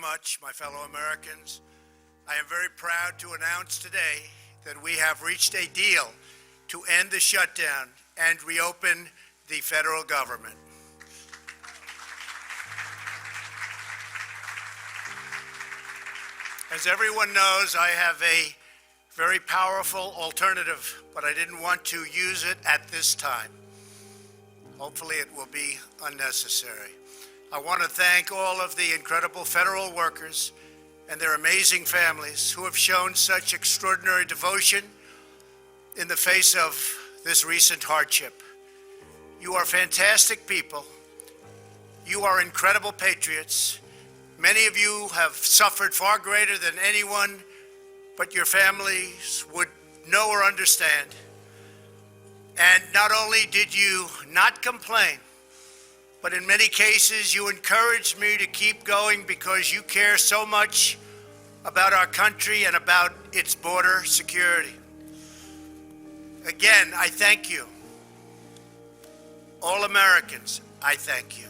much, my fellow Americans. I am very proud to announce today that we have reached a deal to end the shutdown and reopen the federal government. As everyone knows, I have a very powerful alternative, but I didn't want to use it at this time. Hopefully it will be unnecessary. I want to thank all of the incredible federal workers and their amazing families who have shown such extraordinary devotion in the face of this recent hardship. You are fantastic people. You are incredible patriots. Many of you have suffered far greater than anyone but your families would know or understand. And not only did you not complain, but in many cases you encouraged me to keep going because you care so much about our country and about its border security. Again, I thank you. All Americans, I thank you.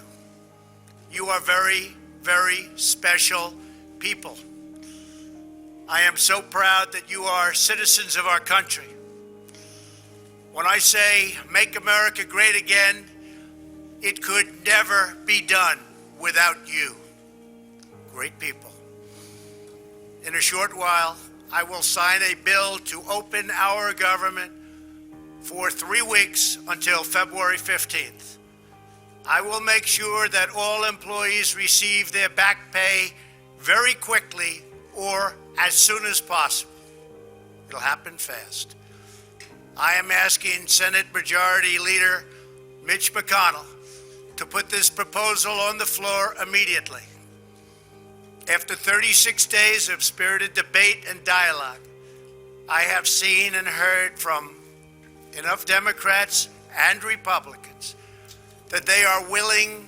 You are very, very special people. I am so proud that you are citizens of our country. When I say make America great again, it could never be done without you. Great people. In a short while, I will sign a bill to open our government for 3 weeks until February 15th. I will make sure that all employees receive their back pay very quickly or as soon as possible. It'll happen fast. I am asking Senate Majority Leader Mitch McConnell to put this proposal on the floor immediately. After 36 days of spirited debate and dialogue, I have seen and heard from enough Democrats and Republicans that they are willing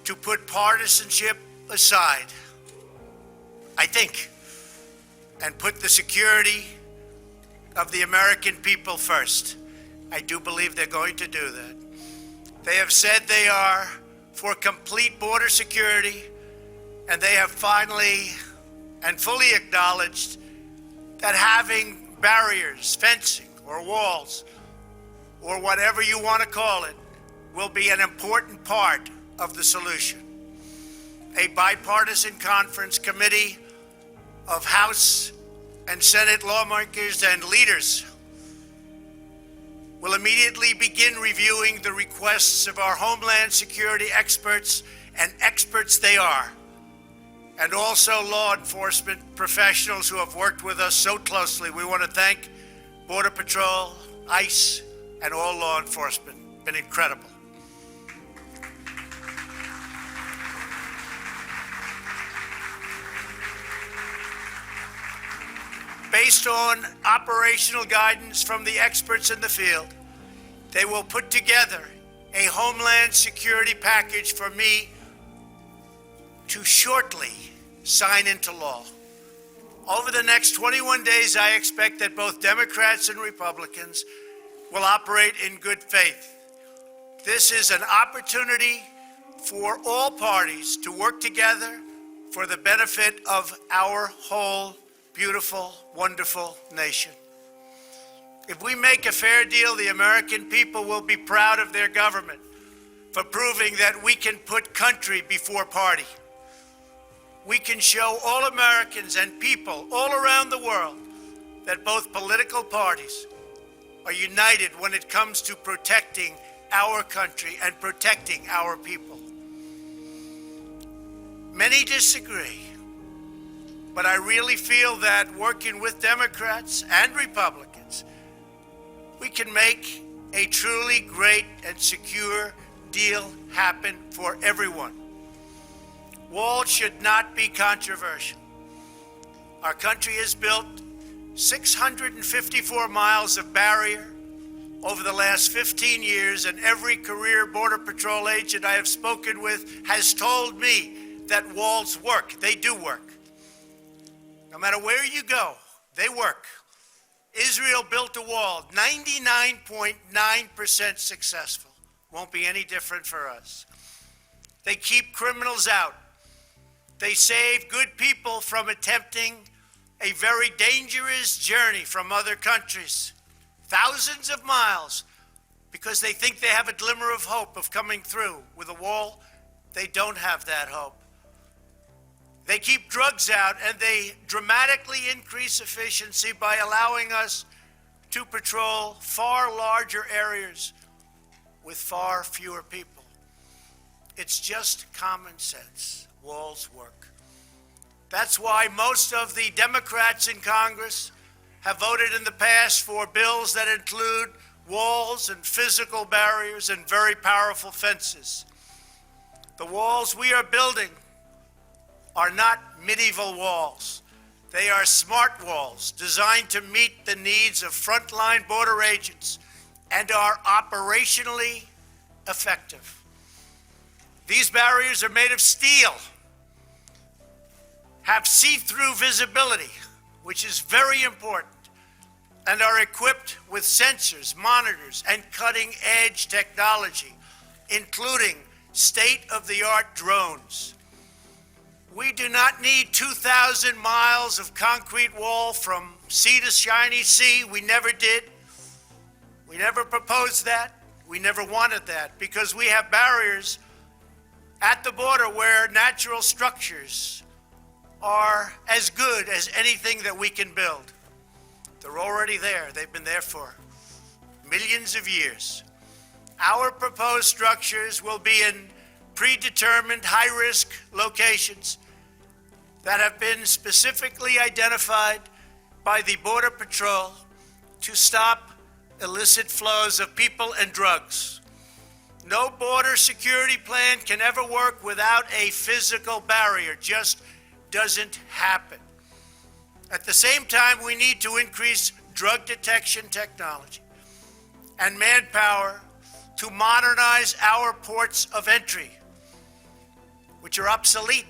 to put partisanship aside, I think, and put the security of the American people first. I do believe they're going to do that. They have said they are for complete border security, and they have finally and fully acknowledged that having barriers, fencing, or walls, or whatever you want to call it, will be an important part of the solution. A bipartisan conference committee of House and Senate lawmakers and leaders will immediately begin reviewing the requests of our Homeland Security experts, and experts they are, and also law enforcement professionals who have worked with us so closely. We want to thank Border Patrol, ICE, and all law enforcement. Been incredible. Based on operational guidance from the experts in the field, they will put together a Homeland Security package for me to shortly sign into law. Over the next 21 days, I expect that both Democrats and Republicans will operate in good faith. This is an opportunity for all parties to work together for the benefit of our whole beautiful, wonderful nation. If we make a fair deal, the American people will be proud of their government for proving that we can put country before party. We can show all Americans and people all around the world that both political parties are united when it comes to protecting our country and protecting our people. Many disagree, but I really feel that working with Democrats and Republicans, we can make a truly great and secure deal happen for everyone. Walls should not be controversial. Our country has built 654 miles of barrier over the last 15 years, and every career Border Patrol agent I have spoken with has told me that walls work. They do work. No matter where you go, they work. Israel built a wall, 99.9% successful. Won't be any different for us. They keep criminals out. They save good people from attempting a very dangerous journey from other countries, thousands of miles, because they think they have a glimmer of hope of coming through. With a wall, they don't have that hope. They keep drugs out, and they dramatically increase efficiency by allowing us to patrol far larger areas with far fewer people. It's just common sense. Walls work. That's why most of the Democrats in Congress have voted in the past for bills that include walls and physical barriers and very powerful fences. The walls we are building are not medieval walls. They are smart walls designed to meet the needs of frontline border agents and are operationally effective. These barriers are made of steel, have see-through visibility, which is very important, and are equipped with sensors, monitors, and cutting-edge technology, including state-of-the-art drones. We do not need 2,000 miles of concrete wall from sea to shiny sea. We never did. We never proposed that. We never wanted that, because we have barriers at the border where natural structures are as good as anything that we can build. They're already there. They've been there for millions of years. Our proposed structures will be in predetermined high-risk locations that have been specifically identified by the Border Patrol to stop illicit flows of people and drugs. No border security plan can ever work without a physical barrier. Just doesn't happen. At the same time, we need to increase drug detection technology and manpower to modernize our ports of entry, which are obsolete.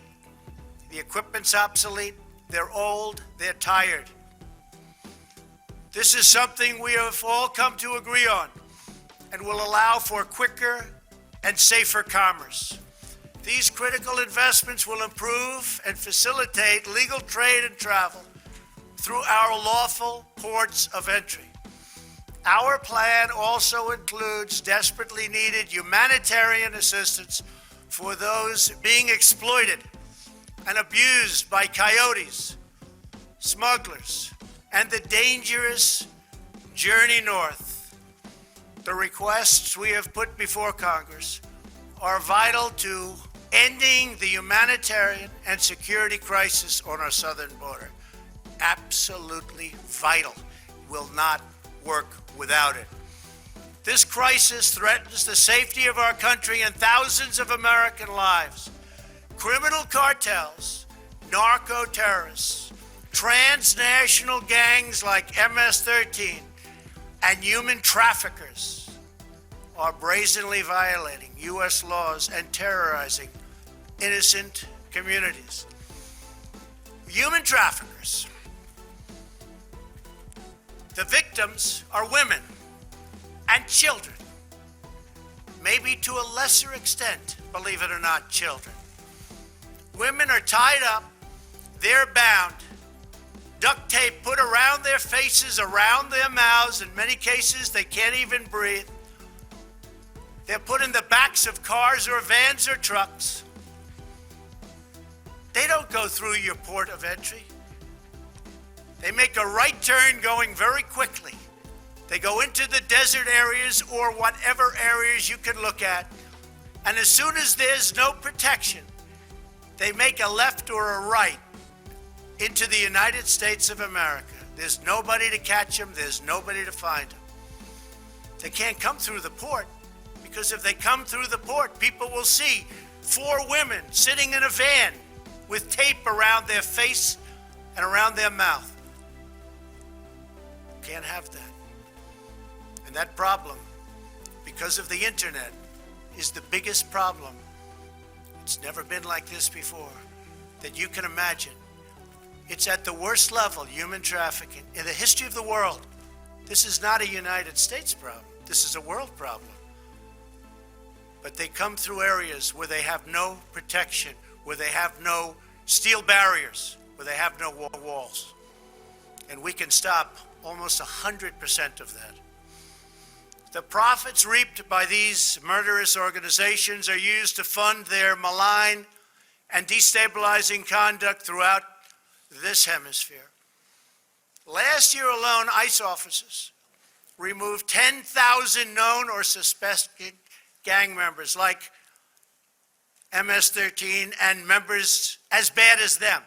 The equipment's obsolete, they're old, they're tired. This is something we have all come to agree on and will allow for quicker and safer commerce. These critical investments will improve and facilitate legal trade and travel through our lawful ports of entry. Our plan also includes desperately needed humanitarian assistance for those being exploited and abused by coyotes, smugglers, and the dangerous journey north. The requests we have put before Congress are vital to ending the humanitarian and security crisis on our southern border. Absolutely vital. Will not work without it. This crisis threatens the safety of our country and thousands of American lives. Criminal cartels, narco-terrorists, transnational gangs like MS-13, and human traffickers are brazenly violating U.S. laws and terrorizing innocent communities. Human traffickers. The victims are women and children. Maybe to a lesser extent, believe it or not, children. Women are tied up, they're bound, duct tape put around their faces, around their mouths. In many cases, they can't even breathe. They're put in the backs of cars or vans or trucks. They don't go through your port of entry. They make a right turn going very quickly. They go into the desert areas or whatever areas you can look at. And as soon as there's no protection, they make a left or a right into the United States of America. There's nobody to catch them. There's nobody to find them. They can't come through the port, because if they come through the port, people will see 4 women sitting in a van with tape around their face and around their mouth. Can't have that. And that problem, because of the internet, is the biggest problem. It's never been like this before that you can imagine. It's at the worst level, human trafficking, in the history of the world. This is not a United States problem. This is a world problem. But they come through areas where they have no protection, where they have no steel barriers where they have no walls. And we can stop almost 100% of that. The profits reaped by these murderous organizations are used to fund their malign and destabilizing conduct throughout this hemisphere. Last year alone, ICE officers removed 10,000 known or suspected gang members like MS-13 and members as bad as them.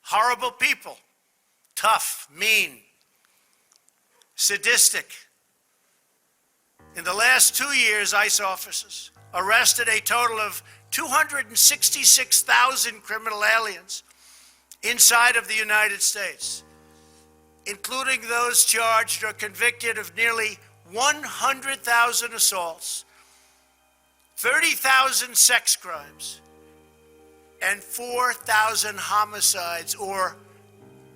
Horrible people, tough, mean, sadistic. In the last 2 years, ICE officers arrested a total of 266,000 criminal aliens inside of the United States, including those charged or convicted of nearly 100,000 assaults, 30,000 sex crimes, and 4,000 homicides, or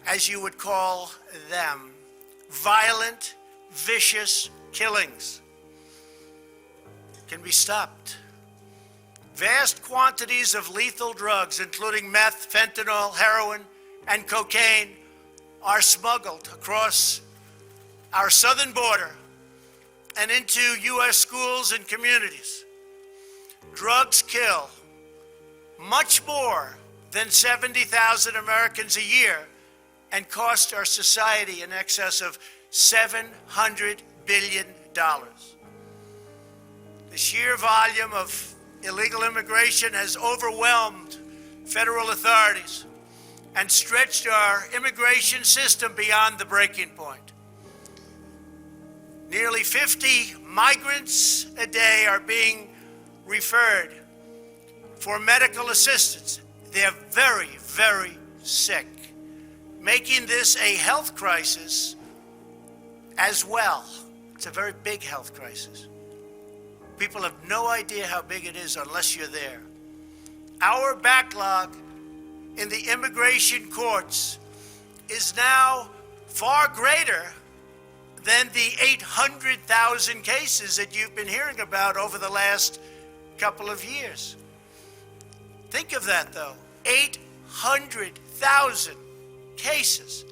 as you would call them, violent, vicious killings. Can be stopped. Vast quantities of lethal drugs, including meth, fentanyl, heroin, and cocaine, are smuggled across our southern border and into U.S. schools and communities. Drugs kill much more than 70,000 Americans a year and cost our society in excess of $700 billion. The sheer volume of illegal immigration has overwhelmed federal authorities and stretched our immigration system beyond the breaking point. Nearly 50 migrants a day are being referred for medical assistance. They're very, very sick, making this a health crisis as well. It's a very big health crisis. People have no idea how big it is unless you're there. Our backlog in the immigration courts is now far greater than the 800,000 cases that you've been hearing about over the last couple of years. Think of that, though. 800,000 cases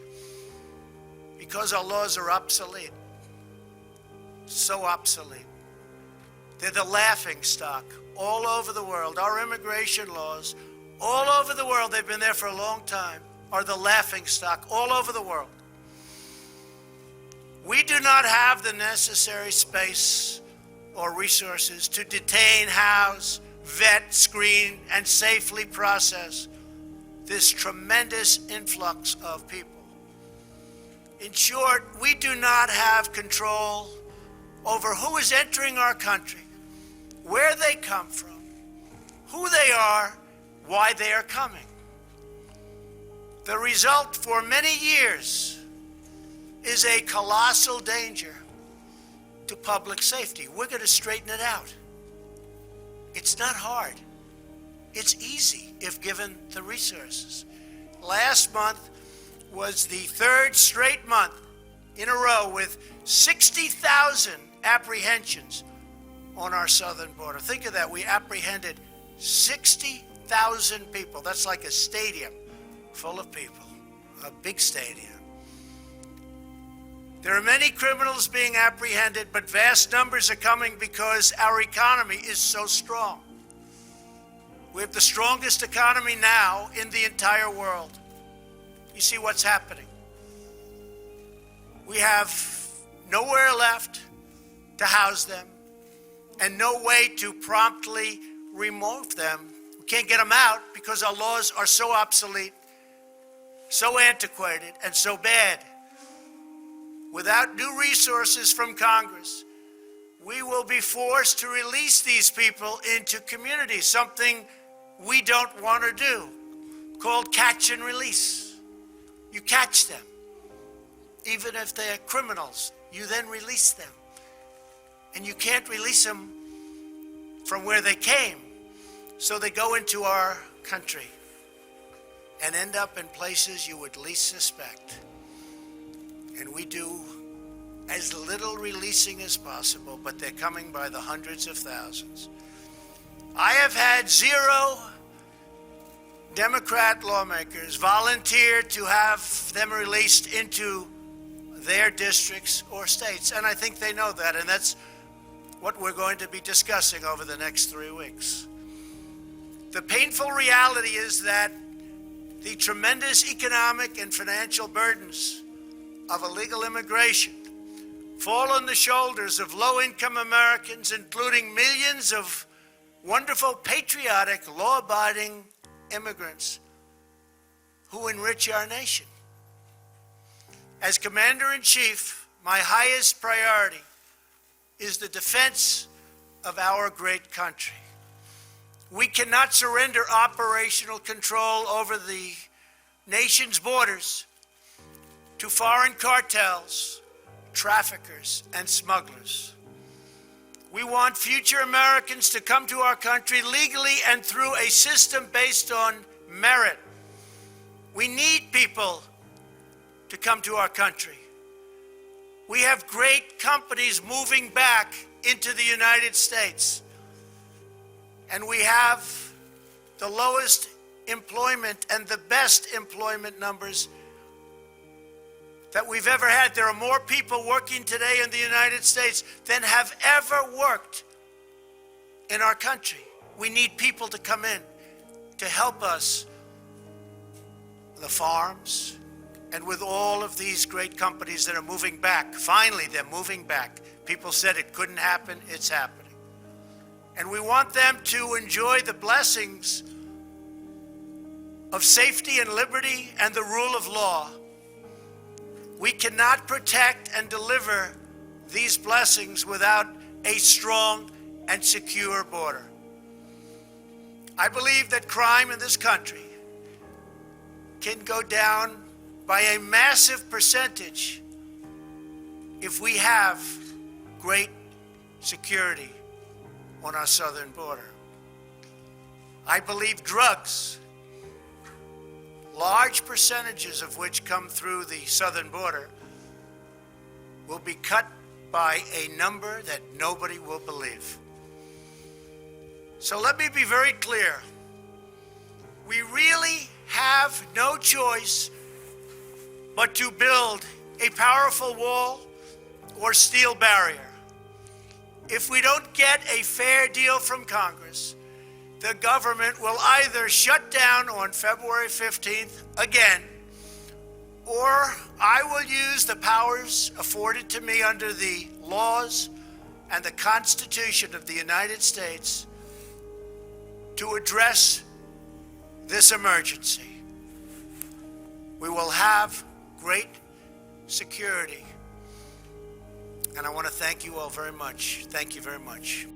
because our laws are obsolete. So obsolete. They're the laughing stock all over the world. Our immigration laws, all over the world, they've been there for a long time, are the laughing stock all over the world. We do not have the necessary space or resources to detain, house, vet, screen, and safely process this tremendous influx of people. In short, we do not have control over who is entering our country, where they come from, who they are, why they are coming. The result for many years is a colossal danger to public safety. We're going to straighten it out. It's not hard. It's easy if given the resources. Last month was the third straight month in a row with 60,000 apprehensions on our southern border. Think of that. We apprehended 60,000 people. That's like a stadium full of people, a big stadium. There are many criminals being apprehended, but vast numbers are coming because our economy is so strong. We have the strongest economy now in the entire world. You see what's happening. We have nowhere left to house them and no way to promptly remove them. We can't get them out because our laws are so obsolete, so antiquated, and so bad. Without new resources from Congress, we will be forced to release these people into communities, something we don't want to do, called catch and release. You catch them. Even if they're criminals, you then release them. And you can't release them from where they came. So they go into our country and end up in places you would least suspect. And we do as little releasing as possible, but they're coming by the hundreds of thousands. I have had zero Democrat lawmakers volunteered to have them released into their districts or states. And I think they know that, and that's what we're going to be discussing over the next 3 weeks. The painful reality is that the tremendous economic and financial burdens of illegal immigration fall on the shoulders of low-income Americans, including millions of wonderful, patriotic, law-abiding immigrants who enrich our nation. As Commander-in-Chief, my highest priority is the defense of our great country. We cannot surrender operational control over the nation's borders to foreign cartels, traffickers, and smugglers. We want future Americans to come to our country legally and through a system based on merit. We need people to come to our country. We have great companies moving back into the United States, and we have the lowest employment and the best employment numbers that we've ever had. There are more people working today in the United States than have ever worked in our country. We need people to come in to help us, the farms, and with all of these great companies that are moving back. Finally, they're moving back. People said it couldn't happen, it's happening. And we want them to enjoy the blessings of safety and liberty and the rule of law. We cannot protect and deliver these blessings without a strong and secure border. I believe that crime in this country can go down by a massive percentage if we have great security on our southern border. I believe drugs, large percentages of which come through the southern border, will be cut by a number that nobody will believe. So let me be very clear. We really have no choice but to build a powerful wall or steel barrier. If we don't get a fair deal from Congress, the government will either shut down on February 15th again, or I will use the powers afforded to me under the laws and the Constitution of the United States to address this emergency. We will have great security. And I want to thank you all very much. Thank you very much.